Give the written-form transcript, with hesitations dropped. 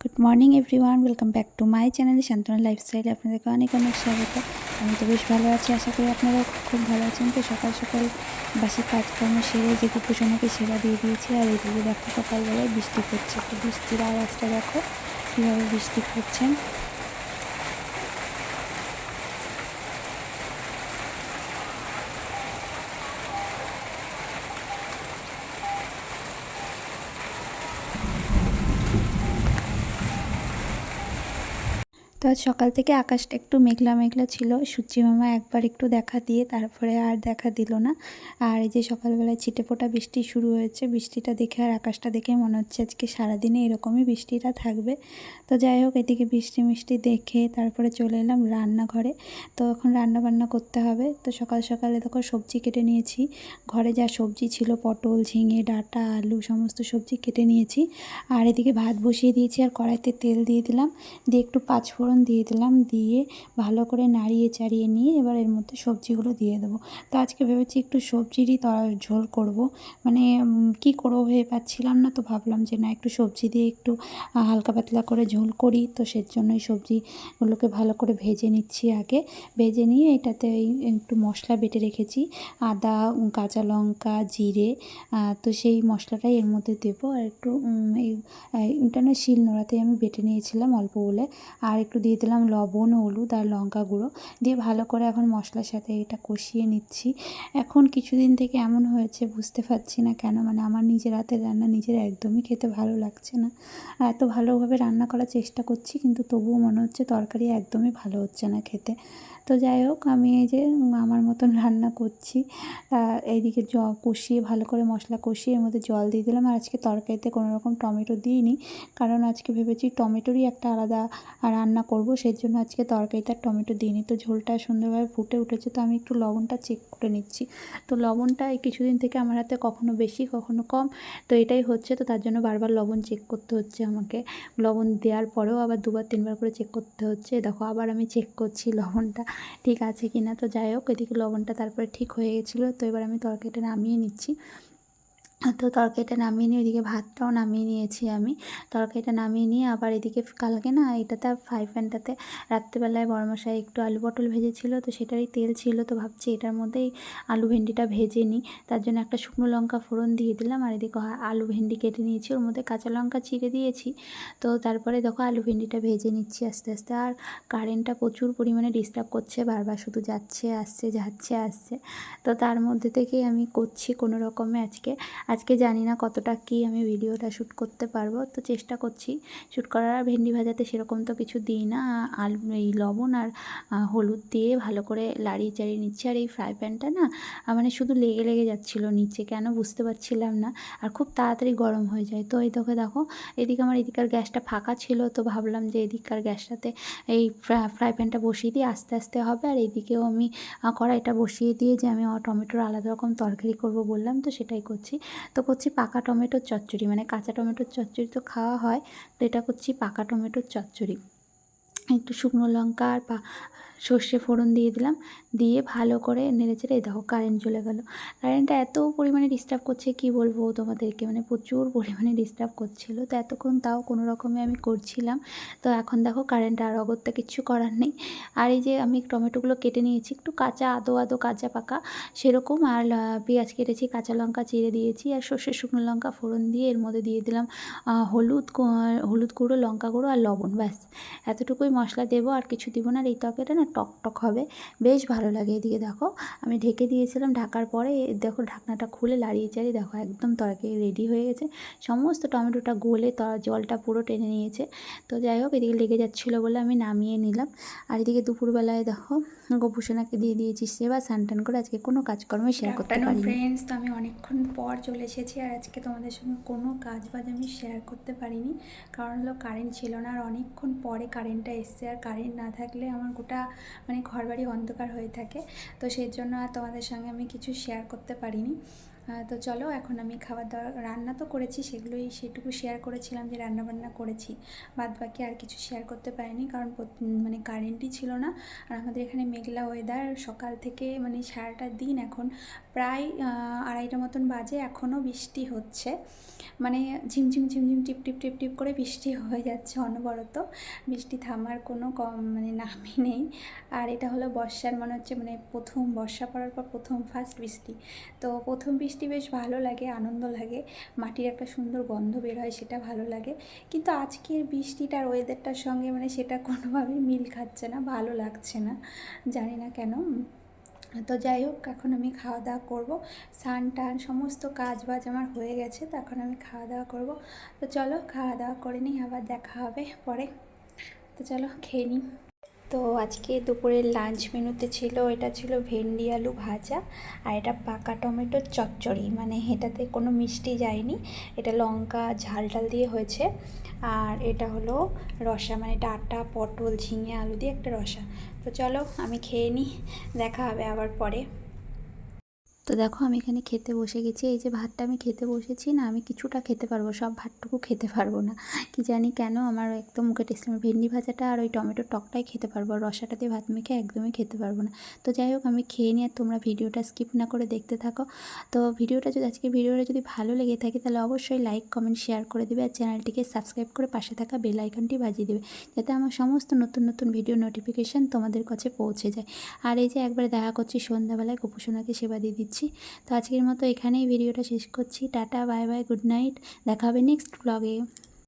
Good morning everyone, welcome back to my channel Shantona লাইফস্টাইলে আপনাদেরকে অনেক অনেক স্বাগত। আমি তো বেশ ভালো আছি, আশা করি আপনারাও খুব ভালো আছেন। তো সকাল সকাল বাসি কাজকর্ম সেরে যে কুকুরসোনাকে সেবা দিয়ে দিয়েছি। আর এইদিকে দেখো সকালবেলায় বৃষ্টি পড়ছে, তো বৃষ্টির আওয়াজটা দেখো কীভাবে বৃষ্টি পড়ছে। তো আজ সকাল থেকে আকাশটা একটু মেঘলা মেঘলা ছিল। সূর্যি মামা একবার একটু দেখা দিয়ে তারপরে আর দেখা দিল না। আর এই যে সকালবেলায় ছিটেফোঁটা বৃষ্টি শুরু হয়েছে, বৃষ্টিটা দেখে আর আকাশটা দেখে মনে হচ্ছে আজকে সারাদিনে এরকমই বৃষ্টিটা থাকবে। তো যাই হোক, এদিকে বৃষ্টি মিষ্টি দেখে তারপরে চলে এলাম রান্নাঘরে। তো এখন রান্না বান্না করতে হবে। তো সকাল সকালে দেখো সবজি কেটে নিয়েছি। ঘরে যা সবজি ছিল পটল, ঝিঙে, ডাঁটা, আলু সমস্ত সবজি কেটে নিয়েছি। আর এদিকে ভাত বসিয়ে দিয়েছি আর কড়াইতে তেল দিয়ে দিলাম, দিয়ে একটু পাঁচফোড়ন দিয়ে দিলাম, দিয়ে ভালো করে নাড়িয়ে চাড়িয়ে নিয়ে এবার এর মধ্যে সবজিগুলো দিয়ে দেবো। তো আজকে ভেবেছি একটু সবজিরই ঝোল করব, মানে কি করবো ভেবে পাচ্ছিলাম না। তো ভাবলাম যে না, একটু সবজি দিয়ে একটু হালকা পাতলা করে ঝোল করি। তো সেজন্যই সবজিগুলোকে ভালো করে ভেজে নিচ্ছি। আগে ভেজে নিয়ে এটাতে একটু মশলা বেটে রেখেছি, আদা, কাঁচা লঙ্কা, জিরে। তো সেই মশলাটাই এর মধ্যে দেবো। আর একটু এটা না শিল নোড়াতেই আমি বেটে নিয়েছিলাম অল্প বলে। আর একটু দিয়ে দিলাম লবণ, হলুদ আর লঙ্কা গুঁড়ো, দিয়ে ভালো করে এখন মশলার সাথে এটা কষিয়ে নিচ্ছি। এখন কিছুদিন থেকে এমন হয়েছে, বুঝতে পারছি না কেন, মানে আমার নিজের হাতের রান্না নিজের একদমই খেতে ভালো লাগছে না। এত ভালোভাবে রান্না করার চেষ্টা করছি, কিন্তু তবুও মনে হচ্ছে তরকারি একদমই ভালো হচ্ছে না খেতে। তো যাই হোক, আমি এই যে আমার মতন রান্না করছি। এইদিকে কষিয়ে ভালো করে মশলা কষিয়ে এর মধ্যে জল দিয়ে দিলাম। আর আজকে তরকারিতে কোনো রকম টমেটো দিইনি, কারণ আজকে ভেবেছি টমেটোরই একটা আলাদা রান্না করব, সেই জন্য আজকে তরকারিতে টমেটো দিইনি। তো ঝোলটা সুন্দরভাবে ফুটে উঠেছে, তো আমি একটু লবণটা চেক করে নিচ্ছি। তো লবণটা এই কিছুদিন থেকে আমার হাতে কখনো বেশি কখনো কম, তো এটাই হচ্ছে। তো তার জন্য বারবার লবণ চেক করতে হচ্ছে আমাকে। লবণ দেওয়ার পরেও আবার দুবার তিনবার করে চেক করতে হচ্ছে। দেখো আবার আমি চেক করছি লবণটা ঠিক আছে কি না। তো যাই হোক, এদিকে লবণটা তারপরে ঠিক হয়ে গেছিলো। তো এবার আমি তরকারিটা নামিয়ে নিচ্ছি। তো তরকারিটা নামিয়ে নিয়ে ওইদিকে ভাতটাও নামিয়ে নিয়েছি আমি। তরকারিটা নামিয়ে নিয়ে আবার এদিকে কালকে না এটাতে ফ্রাই প্যানটাতে রাত্রেবেলায় বড়মশাই একটু আলু পটল ভেজেছিল, তো সেটারই তেল ছিল। তো ভাবছি এটার মধ্যেই আলু ভেন্ডিটা ভেজে নিই। তার জন্য একটা শুকনো লঙ্কা ফোড়ন দিয়ে দিলাম। আর এদিকে আলু ভেন্ডি কেটে নিয়েছি, ওর মধ্যে কাঁচা লঙ্কা চিড়ে দিয়েছি। তো তারপরে দেখো আলু ভেন্ডিটা ভেজে নিচ্ছি আস্তে আস্তে। আর কারেন্টটা প্রচুর পরিমাণে ডিস্টার্ব করছে, বারবার শুধু যাচ্ছে আসছে যাচ্ছে আসছে। তো তার মধ্যে থেকেই আমি করছি কোনো রকমে। আজকে জানি না কতটা কি আমি ভিডিওটা শ্যুট করতে পারবো, তো চেষ্টা করছি শ্যুট করার। আর ভেন্ডি ভাজাতে সেরকম তো কিছু দিই না, আলু এই লবণ আর হলুদ দিয়ে ভালো করে লাড়িয়ে চাড়িয়ে নিচ্ছি। আর এই ফ্রাই প্যানটা না মানে শুধু লেগে লেগে যাচ্ছিলো নিচে, কেন বুঝতে পারছিলাম না। আর খুব তাড়াতাড়ি গরম হয়ে যায়। তো এই দেখো এদিকে আমার এদিকার গ্যাসটা ফাঁকা ছিল, তো ভাবলাম যে এদিককার গ্যাসটাতে এই ফ্রাই প্যানটা বসিয়ে দিয়ে আস্তে আস্তে হবে। আর এদিকেও আমি কড়াইটা বসিয়ে দিয়ে যে আমি টমেটোর আলাদা রকম তরকারি করব বললাম, তো সেটাই করছি। তো করছি পাকা টমেটোর চচ্চড়ি, মানে কাঁচা টমেটোর চচ্চড়ি তো খাওয়া হয়, তো এটা করছি পাকা টমেটোর চচ্চড়ি। একটু শুকনো লঙ্কা আর সর্ষে ফোড়ন দিয়ে দিলাম, দিয়ে ভালো করে নেড়েচেড়ে দেখো কারেন্ট চলে গেল। কারেন্টটা এত পরিমাণে ডিস্টার্ব করছে কি বলবো তোমাদেরকে, মানে প্রচুর পরিমাণে ডিস্টার্ব করছিলো। তো এতক্ষণ তাও কোনো রকমে আমি করছিলাম। তো এখন দেখো কারেন্ট আর অগত্যা কিচ্ছু করার নেই। আর এই যে আমি টমেটোগুলো কেটে নিয়েছি একটু কাঁচা, আদো কাঁচা পাকা সেরকম। আর পেঁয়াজ কেটেছি, কাঁচা লঙ্কা চিড়ে দিয়েছি, আর সর্ষে শুকনো লঙ্কা ফোড়ন দিয়ে এর মধ্যে দিয়ে দিলাম হলুদ গুঁড়ো, লঙ্কা গুঁড়ো আর লবণ, ব্যাস এতটুকুই মশলা দেবো, আর কিছু দিব না। আর এই তরকারিটা না টক টক হবে, বেশ ভালো লাগে। এদিকে দেখো আমি ঢেকে দিয়েছিলাম, ঢাকার পরে দেখো ঢাকনাটা খুলে লাড়িয়ে চাড়িয়ে দেখো একদম তরকারি রেডি হয়ে গেছে। সমস্ত টমেটোটা গলে জলটা পুরো টেনে নিয়েছে। তো যাই হোক, এদিকে লেগে যাচ্ছিলো বলে আমি নামিয়ে নিলাম। আর এদিকে দুপুরবেলায় দেখো গোপুসোনাকে দিয়ে দিয়েছি সেবা, স্নান টান করে আজকে কোনো কাজকর্মই শেয়ার করতে পারিনি। ফ্রেন্ডস, তো আমি অনেকক্ষণ পর চলে এসেছি, আর আজকে তোমাদের সঙ্গে কোনো কাজ বাজ আমি শেয়ার করতে পারিনি, কারণ হলো কারেন্ট ছিল না। আর অনেকক্ষণ পরে কারেন্টটা এসছে, আর কারেন্ট না থাকলে আমার গোটা মানে ঘরবাড়ি অন্ধকার হয়ে থাকে। তো সেই জন্য আর তোমাদের সঙ্গে আমি কিছু শেয়ার করতে পারিনি। তো চলো এখন আমি খাবার দাবার রান্না তো করেছি, সেটুকু শেয়ার করেছিলাম যে রান্নাবান্না করেছি, বাদ বাকি আর কিছু শেয়ার করতে পারিনি, কারণ মানে কারেন্টই ছিল না। আর আমাদের এখানে মেঘলা ওয়েদার সকাল থেকে, মানে সারাটা দিন এখন প্রায় 2:30টা মতন বাজে, এখনও বৃষ্টি হচ্ছে, মানে ঝিমঝিম ঝিমঝিম টিপ টিপ টিপ টিপ করে বৃষ্টি হয়ে যাচ্ছে অনবরত। বৃষ্টি থামার কোনো মানে নামই নেই। আর এটা হলো বর্ষার, মনে হচ্ছে মানে প্রথম বর্ষা পড়ার পর প্রথম ফার্স্ট বৃষ্টি। তো প্রথম বৃষ্টি বেশ ভালো লাগে, আনন্দ লাগে, মাটির একটা সুন্দর গন্ধ বের হয়, সেটা ভালো লাগে। কিন্তু আজকের বৃষ্টিটার ওয়েদারটার সঙ্গে মানে সেটা কোনোভাবেই মিল খাচ্ছে না, ভালো লাগছে না, জানি না কেন। তো যাই হোক, এখন আমি খাওয়া দাওয়া করবো, স্নান টান সমস্ত কাজ বাজ আমার হয়ে গেছে, তো এখন আমি খাওয়া দাওয়া করবো। তো চলো খাওয়া দাওয়া করে নিই, আবার দেখা হবে পরে। তো চলো খেয়ে নিই। তো আজকে দুপুরের লাঞ্চ মেনুতে ছিল, এটা ছিল ভেন্ডি আলু ভাজা, আর এটা পাকা টমেটোর চচ্চড়ি, মানে এটাতে কোনো মিষ্টি যায়নি, এটা লঙ্কা ঝাল টাল দিয়ে হয়েছে। আর এটা হলো রসা, মানে ডাঁটা পটল ঝিঙে আলু দিয়ে একটা রসা। তো চলো আমি খেয়ে নিই, দেখা হবে আবার পরে। তো দেখো আমি এখানে খেতে বসে গেছি, এই যে ভাতটা আমি খেতে বসেছি না, আমি কিছুটা খেতে পারবো, সব ভাতটুকু খেতে পারবো না, কি জানি কেন, আমার একদম মুখে টেস্ট, ভেন্ডি ভাজাটা আর ওই টমেটোর টকটাই খেতে পারবো, আর রসাটা দিয়ে ভাত মেখে একদমই খেতে পারবো না। তো যাই হোক আমি খেয়ে নিয়ে, তোমরা ভিডিওটা স্কিপ না করে দেখতে থাকো। তো আজকে ভিডিওটা যদি ভালো লেগে থাকে তাহলে অবশ্যই লাইক কমেন্ট শেয়ার করে দেবে, আর চ্যানেলটিকে সাবস্ক্রাইব করে পাশে থাকা বেল আইকনটি বাজিয়ে দেবে, যাতে আমার সমস্ত নতুন নতুন ভিডিও নোটিফিকেশান তোমাদের কাছে পৌঁছে যায়। আর এই যে একবারে দেখা করছি সন্ধ্যাবেলায়, গোপুসোনাকে সেবা দিয়ে দিচ্ছি। তো আজকের মতো এখানেই ভিডিওটা শেষ করছি, tata bye bye, good night, দেখা হবে নেক্সট ব্লগে।